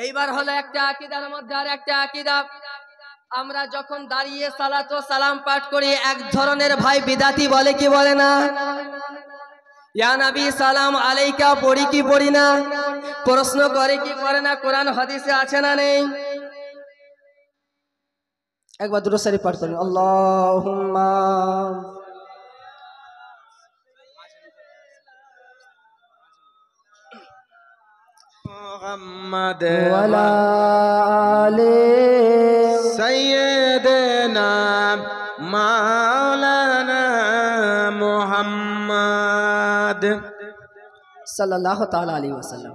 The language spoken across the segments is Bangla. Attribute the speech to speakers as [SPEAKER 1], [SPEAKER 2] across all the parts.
[SPEAKER 1] এইবার হলো একটা আকীদার মধ্যে আর একটা আকীদা, আমরা যখন দাঁড়িয়ে সালাত ও সালাম পাঠ করি এক ধরনের ভাই বিদাতি বলে কি বলে না? ইয়া নবী সালাম আলাইকা পড়ি কি পড়ি না? প্রশ্ন করে কি করে না? কোরআন হাদিসে আছে না নেই? একবার দুরূদ শরীফ পাঠ করুন। আল্লাহুম্মা
[SPEAKER 2] মুহাম্মদ
[SPEAKER 1] ওয়ালা আলি
[SPEAKER 2] সাইয়্যিদিনা মাওলানা মুহাম্মদ
[SPEAKER 1] সাল্লাল্লাহু তাআলা আলাইহি ওয়াসাল্লাম।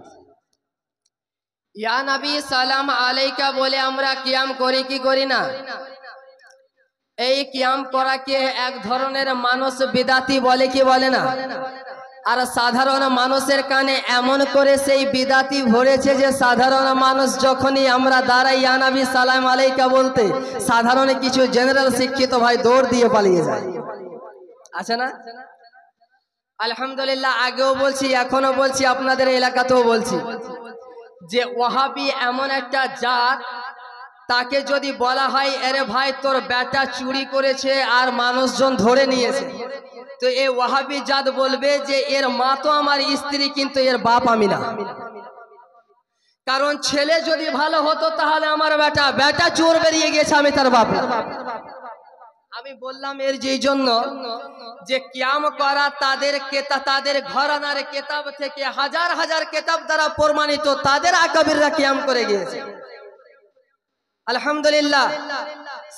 [SPEAKER 1] ইয়া নবী সালাম আলাইকা বলে আমরা কিয়াম করি কি করি না? এই কিয়াম করাকে এক ধরনের মানুষ বিদাতি বলে কি বলে না? আর সাধারণ মানুষের কানে এমন করে সেই বিদাতি ভরেছে যে সাধারণ মানুষ যখনই আমরা দাঁড়াই ইয়া নবী সালাম আলাইকা বলতে, সাধারণ কিছু জেনারেল শিক্ষিত ভাই দৌড় দিয়ে পালিয়ে যায়, আছে না? আলহামদুলিল্লাহ, আগেও বলছি এখনো বলছি, আপনাদের এলাকাতেও বলছি যে ওয়াহাবি এমন একটা জাত, তাকে যদি বলা হয় আরে ভাই তোর বেটা চুরি করেছে আর মানুষজন ধরে নিয়েছে, তো এই ওয়াহাবি জাত বলবে যে এর মা তো আমার স্ত্রী কিন্তু এর বাপ আমি না। কারণ ছেলে যদি ভালো হতো তাহলে আমার বেটা চোর বেরিয়ে গেছে, আমি তার বাপ না। আমি বললাম এর যেই জন্য যে কিয়াম করা তাদের ঘরানার কিতাব থেকে হাজার হাজার কিতাব দ্বারা প্রমাণিত, তাদের আকাবিররা কিয়াম করে গিয়েছে। আলহামদুলিল্লাহ,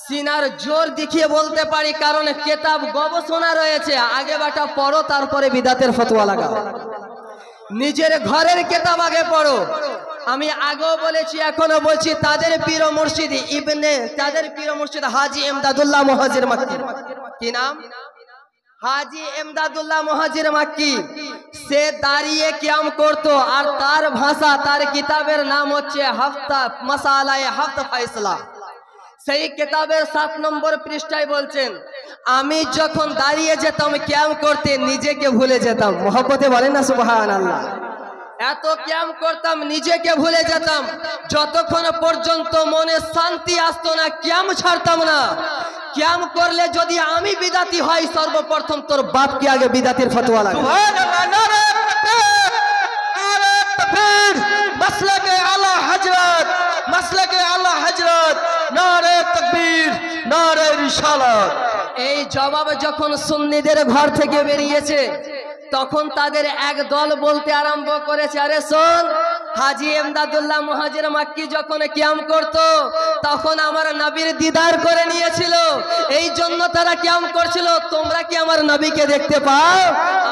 [SPEAKER 1] সিনার জোর দেখিয়ে বলতে পারি, কারণ কিতাব গবেষণা রয়েছে। আগে বেটা পড়ো, তারপরে বিদাতের ফতোয়া লাগাও। নিজের ঘরের কিতাব আগে পড়ো। আমি আগেও বলেছি এখনো বলছি, তাদের পীর মুর্শিদ হাজী ইমদাদুল্লাহ মুহাজির মাক্কি। কি নাম? হাজী ইমদাদুল্লাহ মুহাজির মাক্কি। সে দাঁড়িয়ে কিয়াম করতো, আর তার ভাষা, তার কিতাবের নাম হচ্ছে মাসালায়ে হাফত ফায়সালা। সেই কিতাবের 7 নম্বর পৃষ্ঠায় বলছেন, আমি যখন দাঁড়িয়ে যেতাম কিয়াম করতে নিজেকে ভুলে যেতাম। মহব্বতে বলেন না সুবহানাল্লাহ। এত কিয়াম করতাম নিজেকে ভুলে যেতাম, যতক্ষণ পর্যন্ত মনে শান্তি আসতো না কিয়াম ছাড়তাম না। কিয়াম করলে যদি আমি বিদাতি হই, সর্বপ্রথম তোর বাপকে আগে বিদাতির ফতোয়া লাগে।
[SPEAKER 2] সুবহানাল্লাহ, নারে তাকবীর, নারে তাকবীর, মাসলাকে আলা হযরত, মাসলাকে আলা হযরত, নারে তাকবীর, নারে রিসালাত।
[SPEAKER 1] এই জবাব যখন সুন্নিদের ঘর থেকে বেরিয়েছে, তখন তাদের এক দল বলতে আরম্ভ করেছে, আরে শোন, হাজী ইমদাদুল্লাহ মুহাজির মাক্কি যখন কিয়াম করত তখন আমার নবীর দিদার করে নিয়েছিল, এই জন্য তারা কিয়াম করছিল। তোমরা কি আমার নবীকে দেখতে পাও?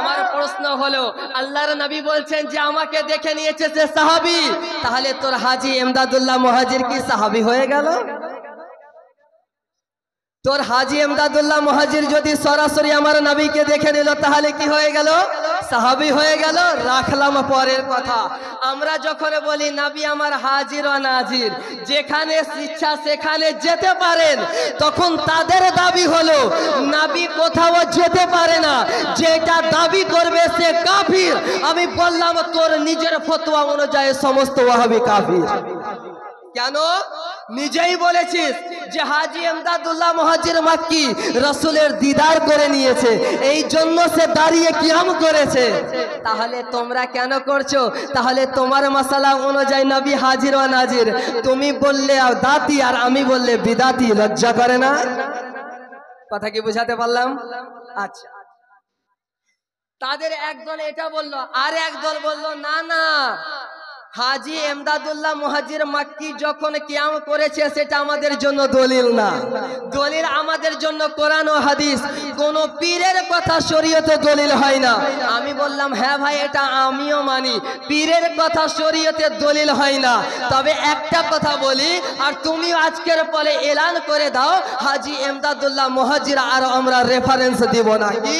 [SPEAKER 1] আমার প্রশ্ন হলো, আল্লাহর নবী বলছেন যে আমাকে দেখে নিয়েছে সে সাহাবী, তাহলে তোর হাজী ইমদাদুল্লাহ মুহাজির কি সাহাবী হয়ে গেল? তোর হাজী ইমদাদুল্লাহ মুহাজির যদি সরাসরি আমার নবীকে দেখে নিল, তাহলে কি হয়ে গেল? সাহাবী হয়ে গেল। রাখলাম পরের কথা। আমরা যখন বলি নবী আমার হাজির ও নাজির, যেখানে ইচ্ছা সেখানে যেতে পারেন, তখন তাদের দাবি হলো নবী কোথাও যেতে পারে না, যেটা দাবি করবে সে কাফির। আমি বললাম তোর নিজের ফতোয়া অনুযায়ী সমস্ত ওয়াহাবি কাফির। কেন? নিজেই বলেছিস যে হাজী ইমদাদুল্লাহ মুহাজির মাক্কি রাসূলের দিদার করে নিয়েছে, এই জন্য সে দাঁড়িয়ে কিয়াম করেছে। তাহলে তোমরা কেন করছো? তাহলে তোমার মাসালা অনুযায়ী নবী হাজির ও নাজির, তুমি বললে দাতি আর আমি বললে বিদাতি, লজ্জা করে না? কথা কি বুঝাতে পারলাম? আচ্ছা, তাদের একদল এটা বললো, আর একদল বললো না না, হাজী ইমদাদুল্লাহ মুহাজির মাক্কি যখন কিয়াম করেছে সেটা আমাদের জন্য দলিল না। দলিল আমাদের জন্য কোরআন ও হাদিস, কোন পীরের কথা শরীয়তে দলিল হয় না। আমি বললাম হ্যাঁ ভাই, এটা আমিও মানি, পীরের কথা শরীয়তে দলিল হয় না। তবে একটা কথা বলি, আর তুমি আজকের পরে এলান করে দাও হাজী ইমদাদুল্লাহ মুহাজির আর আমরা রেফারেন্স দিব না। কি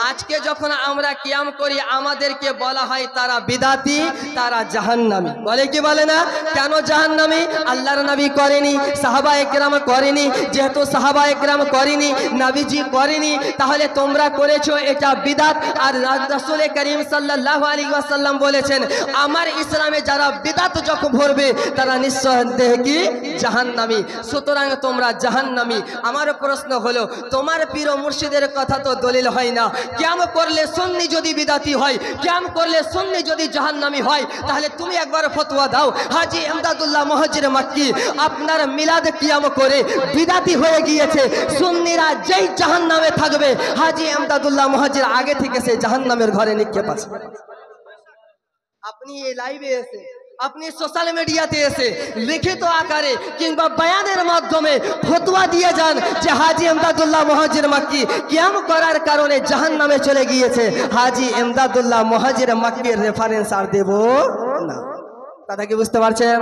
[SPEAKER 1] আজকে যখন আমরা কিয়াম করি আমাদেরকে বলা হয় তারা বিদাতি, তারা জাহান্নামী। জাহান্নামী। বলে কি বলে না? কেন জাহান্নামী? আল্লাহর নবী করেনি, সাহাবা একরাম করেনি। যেহেতু সাহাবা একরাম করেনি, নবীজি করেনি, তাহলে তোমরা করেছো, এটা বিদআত। আর রাসূল করিম সাল্লাল্লাহু আলাইহি ওয়াসাল্লাম বলেছেন, আমার ইসলামে যারা বিদআত যখন ভরবে তারা নিঃসন্দেহে কি জাহান্নামী। সুতরাং তোমরা জাহান্নামী। আমার প্রশ্ন হলো, তোমার পীর ও মুর্শিদের কথা তো দলিল হয় না। কিয়াম করলে সুন্নি যদি বিদাতি হয়, কিয়াম করলে সুন্নি যদি জাহান্নামী হয়, তাহলে তুমি একবার ফতোয়া দাও। হাজী ইমদাদুল্লাহ মুহাজির মক্কি আপনার মিলাদ কিয়াম করে বিদাতি হয়ে গিয়েছে, সুন্নিরা যেই জাহান্নামে থাকবে, হাজী ইমদাদুল্লাহ মুহাজির আগে থেকে সে জাহান্নামের ঘরে নিক্ষেপ আছে। আপনি এই লাইভে এসে, আপনি সোশ্যাল মিডিয়াতে এসে লিখিত আকারে কিংবা বয়ানের মাধ্যমে ফতোয়া দিয়ে যান যে হাজী ইমদাদুল্লাহ মুহাজির মক্কি কিয়াম করার কারণে জাহান্নামে চলে গিয়েছে, হাজী ইমদাদুল্লাহ মুহাজির মক্কির রেফারেন্স আর দেব না। কথা কি বুঝতে পারছেন?